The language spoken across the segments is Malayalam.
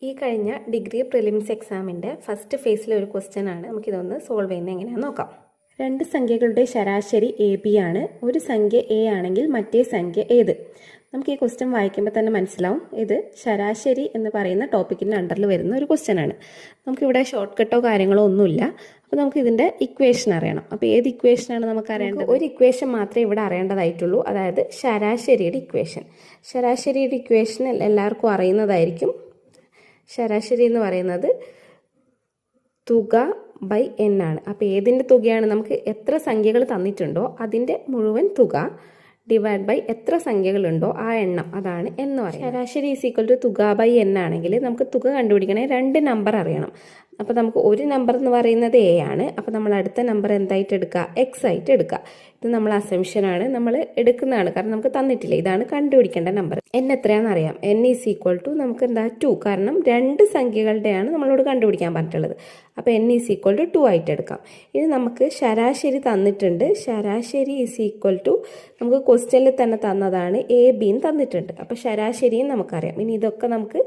ഈ കഴിഞ്ഞ ഡിഗ്രി പ്രിലിംസ് എക്സാമിൻ്റെ ഫസ്റ്റ് ഫേസിലെ ഒരു ക്വസ്റ്റ്യൻ ആണ്. നമുക്കിതൊന്ന് സോൾവ് ചെയ്യുന്നത് എങ്ങനെയാണെന്ന് നോക്കാം. രണ്ട് സംഖ്യകളുടെ ശരാശരി എ ബി ആണ്. ഒരു സംഖ്യ എ ആണെങ്കിൽ മറ്റേ സംഖ്യ ഏത്? നമുക്ക് ഈ ക്വസ്റ്റ്യൻ വായിക്കുമ്പോൾ തന്നെ മനസ്സിലാവും ഇത് ശരാശരി എന്ന് പറയുന്ന ടോപ്പിക്കിൻ്റെ അണ്ടറിൽ വരുന്ന ഒരു ക്വസ്റ്റ്യൻ ആണ്. നമുക്കിവിടെ ഷോർട്ട് കട്ടോ കാര്യങ്ങളോ ഒന്നുമില്ല. അപ്പോൾ നമുക്ക് ഇതിൻ്റെ ഇക്വേഷൻ അറിയണം. അപ്പോൾ ഏത് ഇക്വേഷനാണ് നമുക്ക് അറിയേണ്ടത്? ഒരു ഇക്വേഷൻ മാത്രമേ ഇവിടെ അറിയേണ്ടതായിട്ടുള്ളൂ, അതായത് ശരാശരിയുടെ ഇക്വേഷൻ. ശരാശരിയുടെ ഇക്വേഷൻ എല്ലാവർക്കും അറിയുന്നതായിരിക്കും. ശരാശരി എന്ന് പറയുന്നത് തുക ബൈ എൻ ആണ്. അപ്പോൾ ഏതിൻ്റെ തുകയാണ്? നമുക്ക് എത്ര സംഖ്യകൾ തന്നിട്ടുണ്ടോ അതിൻ്റെ മുഴുവൻ തുക ഡിവൈഡ് ബൈ എത്ര സംഖ്യകളുണ്ടോ ആ എണ്ണം, അതാണ് എന്ന് പറയുന്നത്. ശരാശരി ഈസ് ഈക്വൽ ടു തുക ബൈ എൻ ആണെങ്കിൽ നമുക്ക് തുക കണ്ടുപിടിക്കണമെങ്കിൽ രണ്ട് നമ്പർ അറിയണം. അപ്പോൾ നമുക്ക് ഒരു നമ്പർ എന്ന് പറയുന്നത് എ ആണ്. അപ്പോൾ നമ്മൾ അടുത്ത നമ്പർ എന്തായിട്ട് എടുക്കുക? എക്സ് ആയിട്ട് എടുക്കുക. ഇത് നമ്മൾ അസംഷനാണ്, നമ്മൾ എടുക്കുന്നതാണ്, കാരണം നമുക്ക് തന്നിട്ടില്ല. ഇതാണ് കണ്ടുപിടിക്കേണ്ട നമ്പർ. എൻ എത്രയാണെന്ന് അറിയാം. എൻ ഈസ് ഈക്വൽ ടു നമുക്ക് എന്താ 2, കാരണം രണ്ട് സംഖ്യകളുടെയാണ് നമ്മളോട് കണ്ടുപിടിക്കാൻ പറഞ്ഞിട്ടുള്ളത്. അപ്പോൾ എൻ ഈസ് ഈക്വൽ ടു 2 ആയിട്ട് എടുക്കാം. ഇനി നമുക്ക് ശരാശരി തന്നിട്ടുണ്ട്. ശരാശരി ഈസ് ഈക്വൽ ടു നമുക്ക് ക്വസ്റ്റ്യനിൽ തന്നെ തന്നതാണ്, എ ബിയും തന്നിട്ടുണ്ട്. അപ്പോൾ ശരാശരിയും നമുക്കറിയാം. ഇനി ഇതൊക്കെ നമുക്ക്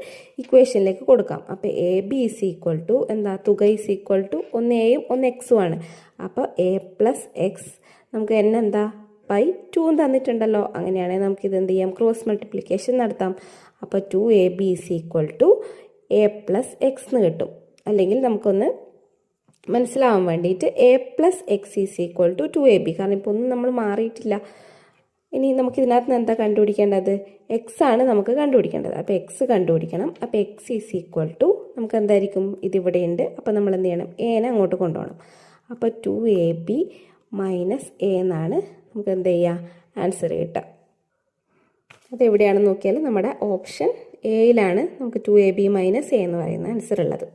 ഇക്വേഷനിലേക്ക് കൊടുക്കാം. അപ്പോൾ A B is equal to എന്താ? തുക ഈസ് ഈക്വൽ ടു ഒന്ന് എയും ഒന്ന് എക്സും ആണ്. അപ്പോൾ എ പ്ലസ് എക്സ്, നമുക്ക് എൻ എന്താ? ബൈ 2 തന്നിട്ടുണ്ടല്ലോ. അങ്ങനെയാണെങ്കിൽ നമുക്ക് ഇത് എന്ത് ചെയ്യാം? ക്രോസ് മൾട്ടിപ്ലിക്കേഷൻ നടത്താം. അപ്പോൾ 2ab is equal to A plus X എന്ന് കിട്ടും. അല്ലെങ്കിൽ നമുക്കൊന്ന് മനസ്സിലാവാൻ വേണ്ടിയിട്ട് A plus X is equal to 2ab, കാരണം ഇപ്പോൾ ഒന്നും നമ്മൾ മാറിയിട്ടില്ല. ഇനി നമുക്ക് ഇതിനകത്ത് നിന്ന് എന്താ കണ്ടുപിടിക്കേണ്ടത്? എക്സ് ആണ് നമുക്ക് കണ്ടുപിടിക്കേണ്ടത്. അപ്പോൾ എക്സ് കണ്ടുപിടിക്കണം. അപ്പോൾ എക്സ് ഈസ് ഈക്വൽ ടു നമുക്ക് എന്തായിരിക്കും? ഇതിവിടെ ഉണ്ട്. അപ്പോൾ നമ്മൾ എന്ത് ചെയ്യണം? എനെ അങ്ങോട്ട് കൊണ്ടുപോകണം. അപ്പോൾ 2ab മൈനസ് എ എന്നാണ് നമുക്ക് എന്ത് ചെയ്യുക? ആൻസർ കിട്ടുക. അതെവിടെയാണെന്ന് നോക്കിയാൽ നമ്മുടെ ഓപ്ഷൻ എയിലാണ് നമുക്ക് 2ab മൈനസ് എ എന്ന് പറയുന്ന ആൻസർ ഉള്ളത്.